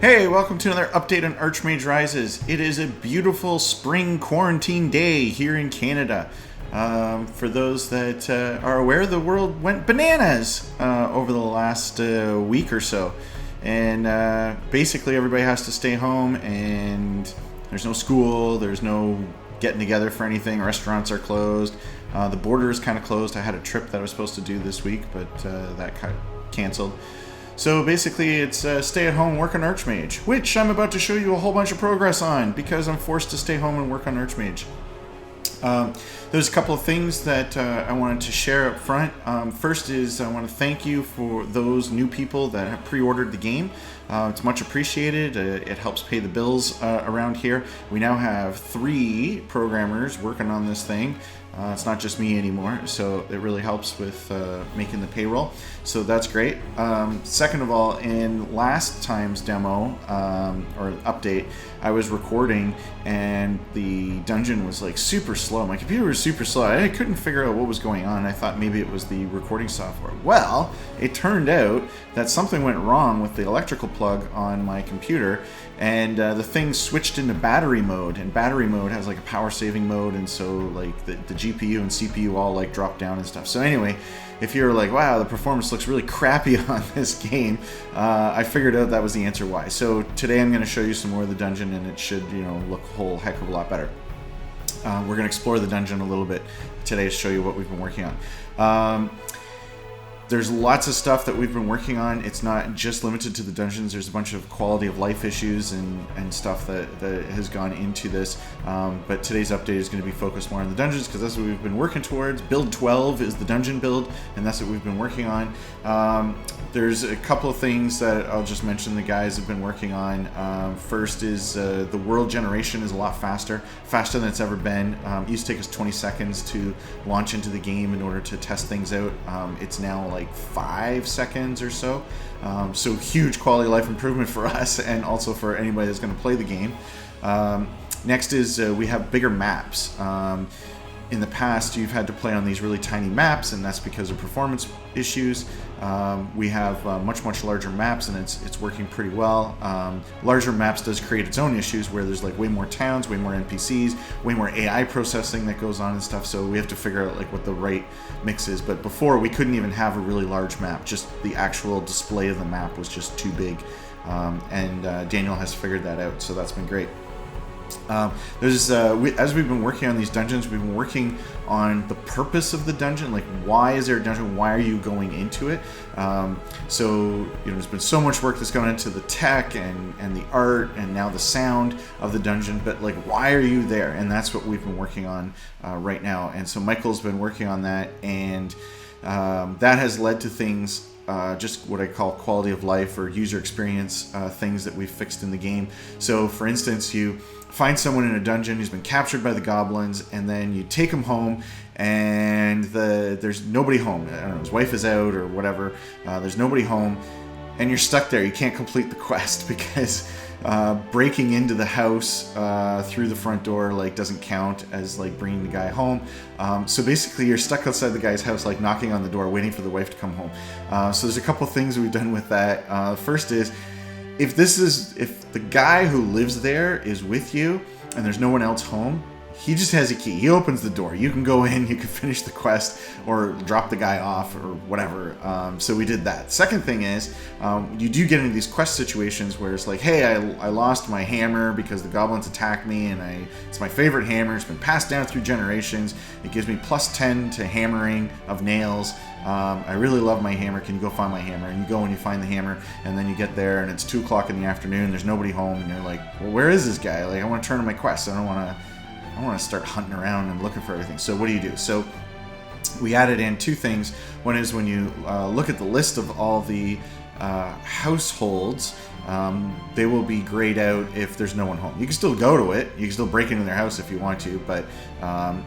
Hey, welcome to another update on Archmage Rises. It is a beautiful spring quarantine day here in Canada. For those that are aware, the world went bananas over the last week or so. And basically everybody has to stay home, and there's no school, there's no getting together for anything. Restaurants are closed. The border is kind of closed. I had a trip that I was supposed to do this week, but that got canceled. So basically it's stay at home, work on Archmage, which I'm about to show you a whole bunch of progress on because I'm forced to stay home and work on Archmage. There's a couple of things that I wanted to share up front. First is I want to thank you for those new people that have pre-ordered the game. It's much appreciated. It helps pay the bills around here. We now have 3 programmers working on this thing. It's not just me anymore, so it really helps with making the payroll. So that's great. Second of all, in last time's demo or update, I was recording and the dungeon was like super slow. My computer was super slow. I couldn't figure out what was going on. I thought maybe it was the recording software. Well, it turned out that something went wrong with the electrical plug on my computer, and the thing switched into battery mode, and battery mode has like a power saving mode, and so like the GPU and CPU all like drop down and stuff. So anyway, if you're like, wow, the performance looks really crappy on this game, I figured out that was the answer why. So today I'm going to show you some more of the dungeon, and it should, look a whole heck of a lot better. We're going to explore the dungeon a little bit today to show you what we've been working on. There's lots of stuff that we've been working on. It's not just limited to the dungeons. There's a bunch of quality of life issues and stuff that has gone into this. But today's update is going to be focused more on the dungeons because that's what we've been working towards. Build 12 is the dungeon build, and that's what we've been working on. There's a couple of things that I'll just mention the guys have been working on. First is the world generation is a lot faster than it's ever been. It used to take us 20 seconds to launch into the game in order to test things out. It's now like 5 seconds or so. So huge quality of life improvement for us and also for anybody that's going to play the game. Next is we have bigger maps. In the past, you've had to play on these really tiny maps, and that's because of performance issues. We have much larger maps, and it's working pretty well. Larger maps does create its own issues where there's like way more towns, way more NPCs, way more AI processing that goes on and stuff. So we have to figure out like what the right mix is. But before, we couldn't even have a really large map. Just the actual display of the map was just too big, and Daniel has figured that out. So that's been great. As we've been working on these dungeons, we've been working on the purpose of the dungeon. Like, why is there a dungeon? Why are you going into it? There's been so much work that's gone into the tech and the art and now the sound of the dungeon. But like, why are you there? And that's what we've been working on right now. And so Michael's been working on that, and that has led to things. Just what I call quality of life or user experience things that we've fixed in the game. So, for instance, you find someone in a dungeon who's been captured by the goblins, and then you take him home, and there's nobody home. I don't know, his wife is out or whatever. There's nobody home, and you're stuck there. You can't complete the quest because breaking into the house through the front door like doesn't count as like bringing the guy home. So basically you're stuck outside the guy's house, like knocking on the door waiting for the wife to come home. So there's a couple things we've done with that. First is if the guy who lives there is with you and there's no one else home, he just has a key. He opens the door. You can go in, you can finish the quest, or drop the guy off, or whatever. So we did that. Second thing is, you do get into these quest situations where it's like, hey, I lost my hammer because the goblins attacked me, and it's my favorite hammer. It's been passed down through generations. It gives me +10 to hammering of nails. I really love my hammer. Can you go find my hammer? And you go and you find the hammer, and then you get there, and it's 2 o'clock in the afternoon. There's nobody home, and you're like, well, where is this guy? Like, I want to turn on my quest. I don't want to start hunting around and looking for everything. So what do? So we added in 2 things. One is when you look at the list of all the households, they will be grayed out if there's no one home. You can still go to it. You can still break into their house if you want to, but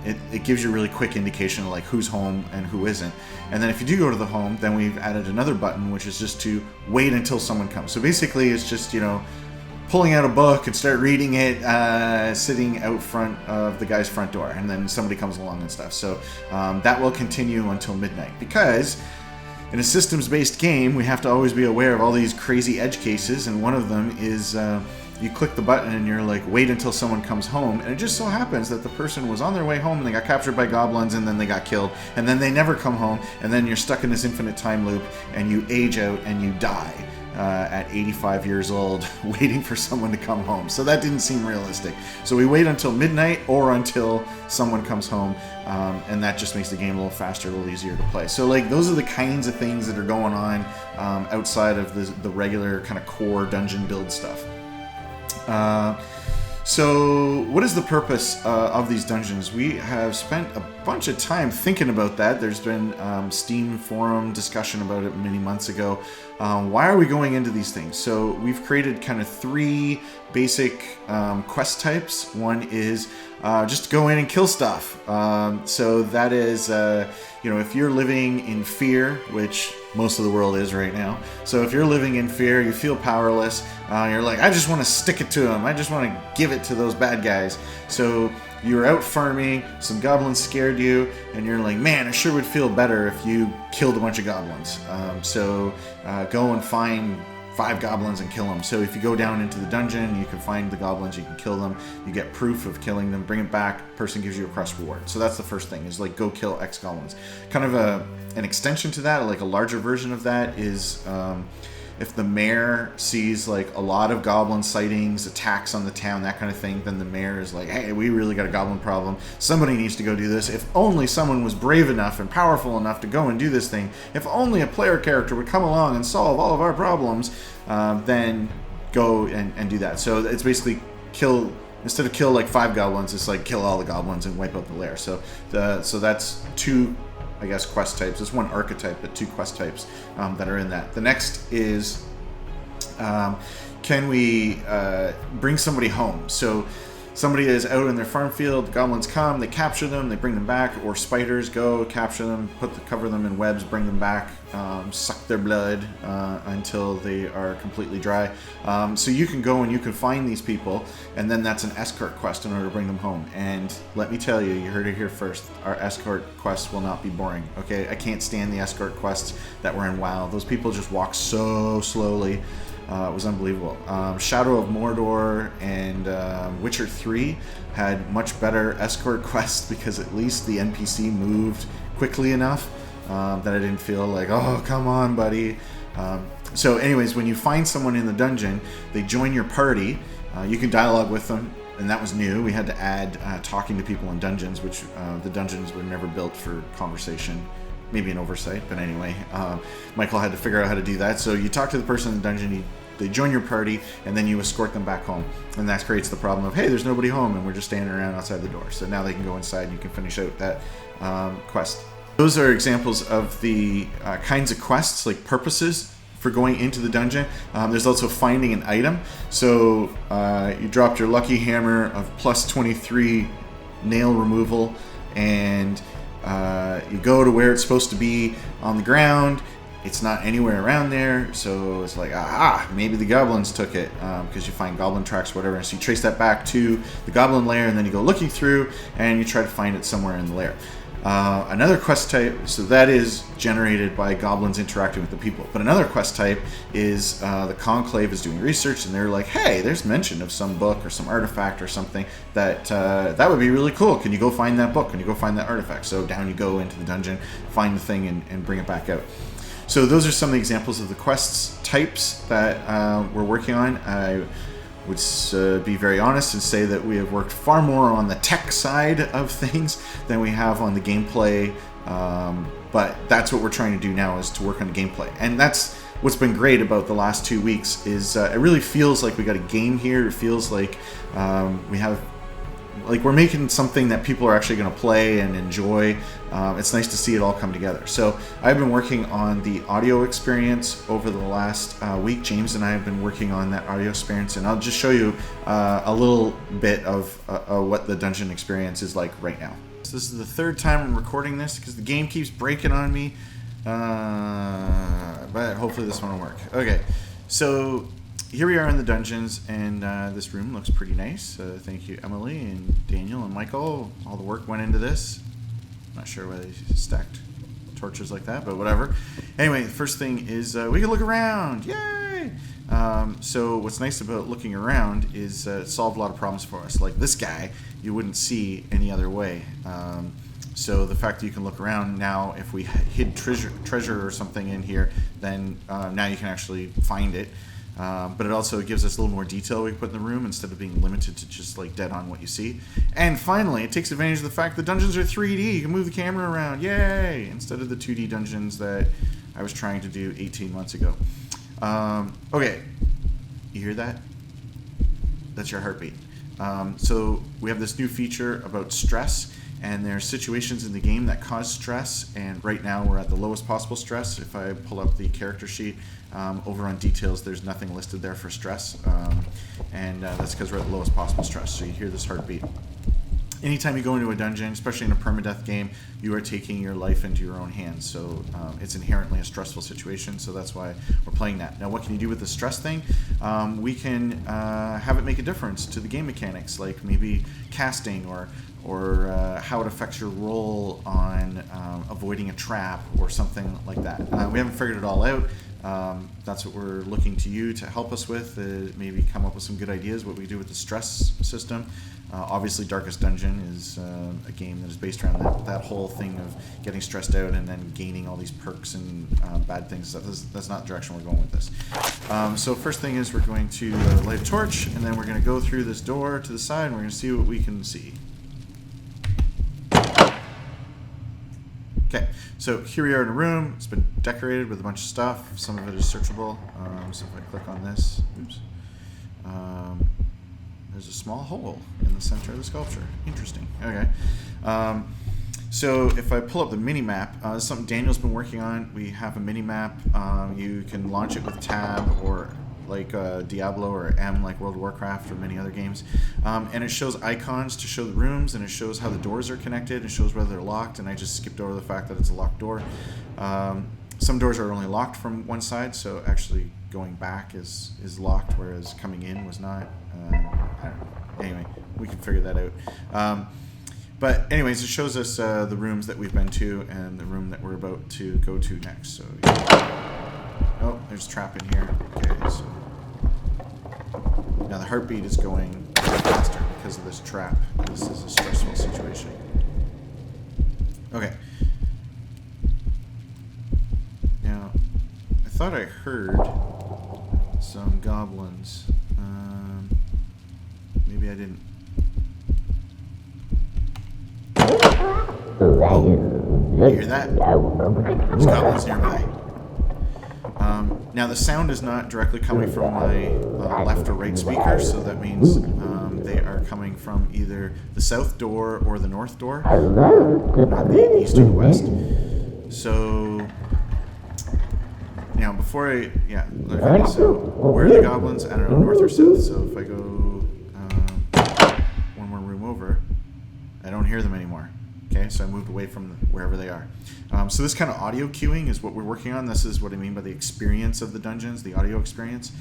it gives you a really quick indication of like who's home and who isn't. And then if you do go to the home, then we've added another button, which is just to wait until someone comes. So basically it's just, pulling out a book and start reading it, sitting out front of the guy's front door, and then somebody comes along and stuff. So that will continue until midnight, because in a systems-based game, we have to always be aware of all these crazy edge cases, and one of them is you click the button and you're like, wait until someone comes home, and it just so happens that the person was on their way home and they got captured by goblins and then they got killed, and then they never come home, and then you're stuck in this infinite time loop and you age out and you die at 85 years old waiting for someone to come home. So that didn't seem realistic. So we wait until midnight or until someone comes home, and that just makes the game a little faster, a little easier to play. So like those are the kinds of things that are going on outside of the regular kind of core dungeon build stuff. So what is the purpose of these dungeons? We have spent a bunch of time thinking about that. There's been Steam forum discussion about it many months ago. Why are we going into these things? So we've created kind of 3 basic quest types. One is just go in and kill stuff. So that is, if you're living in fear, which most of the world is right now. So if you're living in fear, you feel powerless, you're like, I just want to stick it to them. I just want to give it to those bad guys. So you're out farming, some goblins scared you, and you're like, man, I sure would feel better if you killed a bunch of goblins. So go and find 5 goblins and kill them. So if you go down into the dungeon, you can find the goblins, you can kill them, you get proof of killing them, bring it back, person gives you a quest reward. So that's the first thing, is like go kill X goblins. Kind of an extension to that, like a larger version of that, is if the mayor sees like a lot of goblin sightings, attacks on the town, that kind of thing, then the mayor is like, hey, we really got a goblin problem. Somebody needs to go do this. If only someone was brave enough and powerful enough to go and do this thing. If only a player character would come along and solve all of our problems, then go and do that. So it's basically instead of kill like 5 goblins, it's like kill all the goblins and wipe out the lair. So that's 2, I guess, quest types. It's 1 archetype, but 2 quest types that are in that. The next is, can we bring somebody home? So somebody is out in their farm field, the goblins come, they capture them, they bring them back, or spiders go, capture them, cover them in webs, bring them back, suck their blood until they are completely dry. So you can go and you can find these people, and then that's an escort quest in order to bring them home. And let me tell you, you heard it here first, our escort quests will not be boring, okay? I can't stand the escort quests that were in WoW. Those people just walk so slowly. It was unbelievable. Shadow of Mordor and Witcher 3 had much better escort quests because at least the NPC moved quickly enough that I didn't feel like, oh, come on, buddy. So anyways, when you find someone in the dungeon, they join your party. You can dialogue with them, and that was new. We had to add talking to people in dungeons, which the dungeons were never built for conversation. Maybe an oversight, but anyway, Michael had to figure out how to do that. So you talk to the person in the dungeon, they join your party, and then you escort them back home. And that creates the problem of, hey, there's nobody home, and we're just standing around outside the door. So now they can go inside and you can finish out that quest. Those are examples of the kinds of quests, like purposes for going into the dungeon. There's also finding an item. So you dropped your lucky hammer of plus 23 nail removal, and you go to where it's supposed to be on the ground. It's not anywhere around there, so it's like, maybe the goblins took it, because you find goblin tracks, whatever. So you trace that back to the goblin lair, and then you go looking through, and you try to find it somewhere in the lair. Another quest type, so that is generated by goblins interacting with the people. But another quest type is the Conclave is doing research, and they're like, hey, there's mention of some book or some artifact or something that would be really cool. Can you go find that book? Can you go find that artifact? So down you go into the dungeon, find the thing, and bring it back out. So those are some of the examples of the quests types that we're working on. I would be very honest and say that we have worked far more on the tech side of things than we have on the gameplay. But that's what we're trying to do now, is to work on the gameplay. And that's what's been great about the last 2 weeks is it really feels like we got a game here. It feels like we have, like, we're making something that people are actually going to play and enjoy. It's nice to see it all come together. So I've been working on the audio experience over the last week. James and I have been working on that audio experience, and I'll just show you a little bit of what the dungeon experience is like right now. So this is the 3rd time I'm recording this because the game keeps breaking on me, but hopefully this one will work. Okay, so here we are in the dungeons, and this room looks pretty nice. Thank you, Emily and Daniel and Michael. All the work went into this. Not sure why they stacked torches like that, but whatever. Anyway, the first thing is we can look around. Yay! So what's nice about looking around is it solved a lot of problems for us. Like this guy, you wouldn't see any other way. So the fact that you can look around now, if we hid treasure or something in here, then now you can actually find it. But it also gives us a little more detail we can put in the room instead of being limited to just like dead on what you see. And finally, it takes advantage of the fact that dungeons are 3D. You can move the camera around, yay! Instead of the 2D dungeons that I was trying to do 18 months ago. Okay, you hear that? That's your heartbeat. So we have this new feature about stress. And there are situations in the game that cause stress, and right now we're at the lowest possible stress. If I pull up the character sheet over on details, there's nothing listed there for stress, and that's because we're at the lowest possible stress. So you hear this heartbeat. Anytime you go into a dungeon, especially in a permadeath game, you are taking your life into your own hands. So it's inherently a stressful situation, so that's why we're playing that. Now, what can you do with the stress thing? We can have it make a difference to the game mechanics, like maybe casting or how it affects your roll on avoiding a trap or something like that. We haven't figured it all out. That's what we're looking to you to help us with, maybe come up with some good ideas what we do with the stress system. Obviously, Darkest Dungeon is a game that is based around that whole thing of getting stressed out and then gaining all these perks and bad things. That's not the direction we're going with this. So first thing is we're going to light a torch, and then we're going to go through this door to the side, and we're going to see what we can see. Okay, so here we are in a room. It's been decorated with a bunch of stuff. Some of it is searchable. So if I click on this, oops, there's a small hole in the center of the sculpture. Interesting. Okay. So if I pull up the mini-map, this is something Daniel's been working on. We have a mini-map. You can launch it with tab or like Diablo or M like World of Warcraft or many other games. And it shows icons to show the rooms, and it shows how the doors are connected. It shows whether they're locked, and I just skipped over the fact that it's a locked door. Some doors are only locked from one side, so actually going back is locked, whereas coming in was not. I don't know. Anyway, we can figure that out. But anyways, it shows us the rooms that we've been to and the room that we're about to go to next. So, oh, there's a trap in here. Okay, so now the heartbeat is going faster because of this trap. This is a stressful situation. Okay. Now, I thought I heard some goblins. Maybe I didn't. Oh, you hear that? There's goblins nearby. Now the sound is not directly coming from my left or right speaker, so that means they are coming from either the south door or the north door, not the east or the west. So now before okay, so where are the goblins? I don't know, north or south. So if I go one more room over, I don't hear them anymore. Okay, so I moved away from wherever they are. So this kind of audio cueing is what we're working on. This is what I mean by the experience of the dungeons, the audio experience.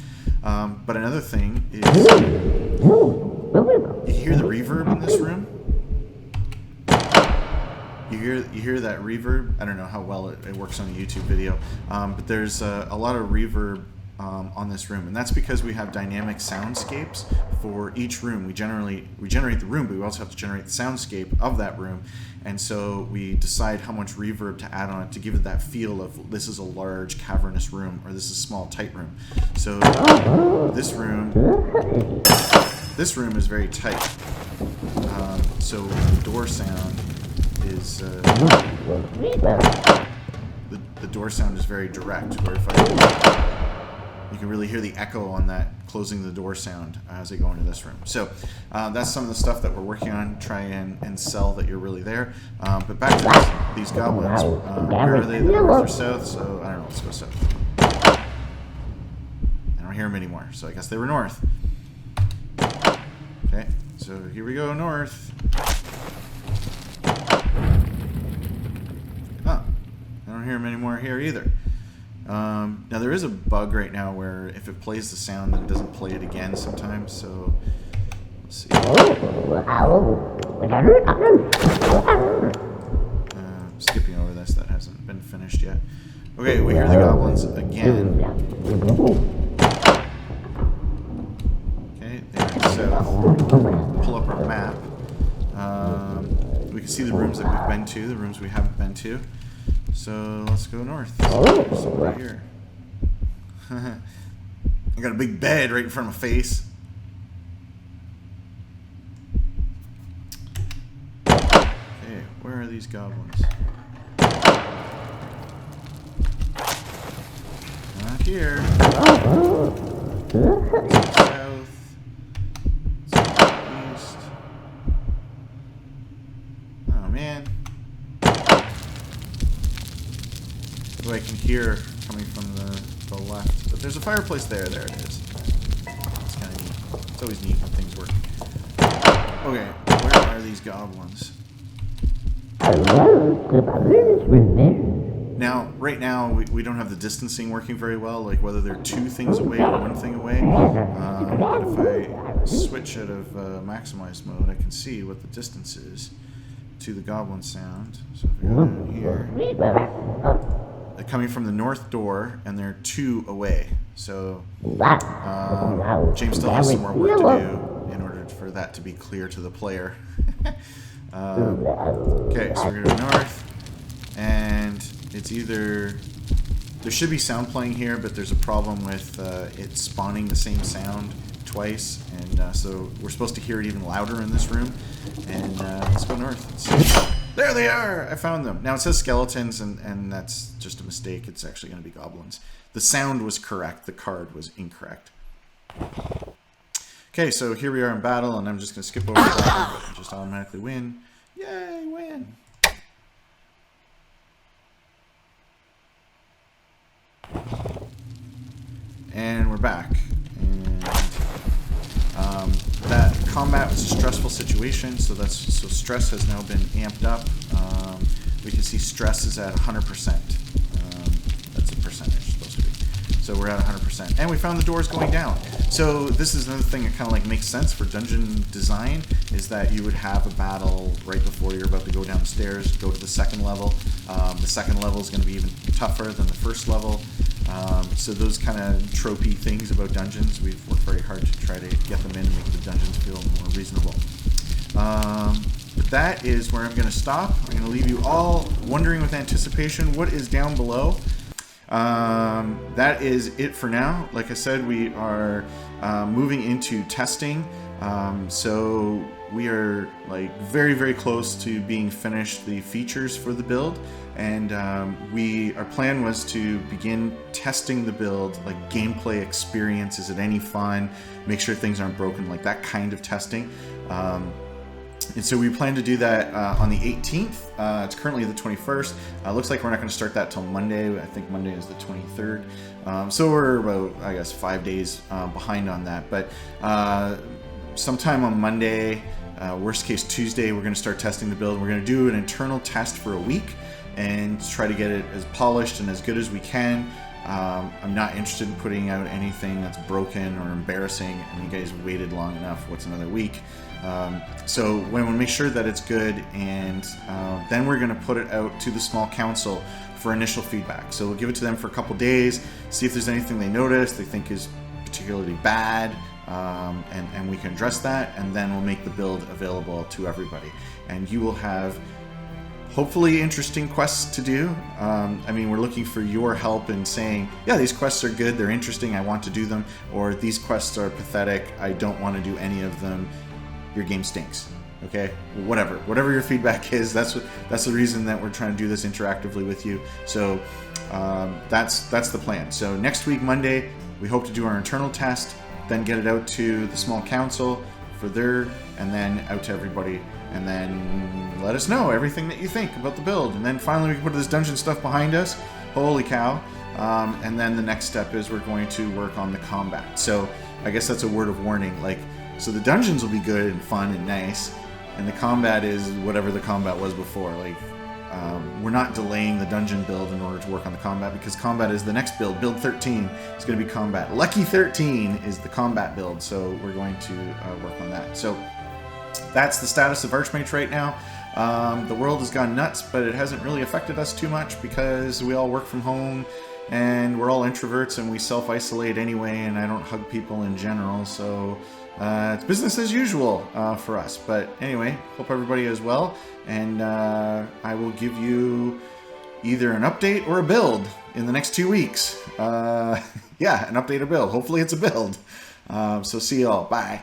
But another thing is, you hear the reverb in this room? You hear that reverb? I don't know how well it works on a YouTube video, but there's a lot of reverb on this room, and that's because we have dynamic soundscapes for each room. We generate the room, but we also have to generate the soundscape of that room, and so we decide how much reverb to add on it to give it that feel of this is a large cavernous room or this is a small tight room. So this room is very tight, so the door sound is the door sound is very direct, where if you can really hear the echo on that closing the door sound as I go into this room. So that's some of the stuff that we're working on, try and sell that you're really there. But back to these goblins. Where are they? They're north or south? So I don't know. Let's go south. I don't hear them anymore, so I guess they were north. Okay, so here we go, north. Oh, I don't hear them anymore here either. Now there is a bug right now where if it plays the sound, then it doesn't play it again sometimes. So let's see. Skipping over this that hasn't been finished yet. Okay, we hear the goblins again. Okay, there. So pull up our map. We can see the rooms that we've been to, the rooms we haven't been to. So let's go north. So right here. I got a big bed right in front of my face. Okay, where are these goblins? Not here. South. Southeast. Oh man. What I can hear coming from the left. But there's a fireplace there. There it is. It's kind of neat. It's always neat when things work. Okay, where are these goblins? Now, right now, we don't have the distancing working very well, like whether they're 2 things away or 1 thing away. But if I switch out of maximize mode, I can see what the distance is to the goblin sound. So if I go down here, they're coming from the north door, and they're 2 away. So James still has some more work to do in order for that to be clear to the player. Okay, so we're going to go north, and it's either... There should be sound playing here, but there's a problem with it spawning the same sound twice, and so we're supposed to hear it even louder in this room. And let's go north. Let's see. There they are! I found them. Now it says skeletons, and that's just a mistake. It's actually going to be goblins. The sound was correct. The card was incorrect. Okay, so here we are in battle, and I'm just going to skip over that and just automatically win. Yay, win! And we're back. And that combat was a stressful situation, so stress has now been amped up. We can see stress is at 100%. That's a percentage supposed to be. So we're at 100%. And we found the doors going down. So this is another thing that kind of like makes sense for dungeon design, is that you would have a battle right before you're about to go down the stairs, go to the second level. The second level is going to be even tougher than the first level. So those kind of tropey things about dungeons, we've worked very hard to try to get them in and make the dungeons feel more reasonable. But that is where I'm going to stop. I'm going to leave you all wondering with anticipation what is down below. That is it for now. Like I said, we are moving into testing. So we are like very, very close to being finished the features for the build. And our plan was to begin testing the build, like gameplay experience. Is it any fun? Make sure things aren't broken, like that kind of testing. And so we plan to do that on the 18th. It's currently the 21st. Looks like we're not going to start that till Monday. I think Monday is the 23rd. So we're about, I guess, 5 days behind on that. But sometime on Monday, worst case Tuesday, we're going to start testing the build. We're going to do an internal test for a week and try to get it as polished and as good as we can. I'm not interested in putting out anything that's broken or embarrassing, and you guys waited long enough. What's another week? So we want to make sure that it's good, and then we're going to put it out to the small council for initial feedback. So we'll give it to them for a couple days, see if there's anything they notice, they think is particularly bad, and we can address that, and then we'll make the build available to everybody. And you will have hopefully interesting quests to do. I mean, we're looking for your help in saying, yeah, these quests are good, they're interesting, I want to do them, or these quests are pathetic, I don't want to do any of them, your game stinks. Okay, whatever your feedback is, that's the reason that we're trying to do this interactively with you. So that's the plan. So next week, Monday, we hope to do our internal test, then get it out to the small council for and then out to everybody, and then let us know everything that you think about the build. And then finally we can put this dungeon stuff behind us. Holy cow. And then the next step is we're going to work on the combat. So I guess that's a word of warning. So the dungeons will be good and fun and nice, and the combat is whatever the combat was before. We're not delaying the dungeon build in order to work on the combat, because combat is the next build. Build 13 is going to be combat. Lucky 13 is the combat build, so we're going to work on that. So that's the status of Archmage right now. The world has gone nuts, but it hasn't really affected us too much because we all work from home and we're all introverts and we self-isolate anyway, and I don't hug people in general, so it's business as usual for us. But anyway, hope everybody is well, and I will give you either an update or a build in the next 2 weeks. Yeah, an update or build. Hopefully it's a build. So see y'all. Bye.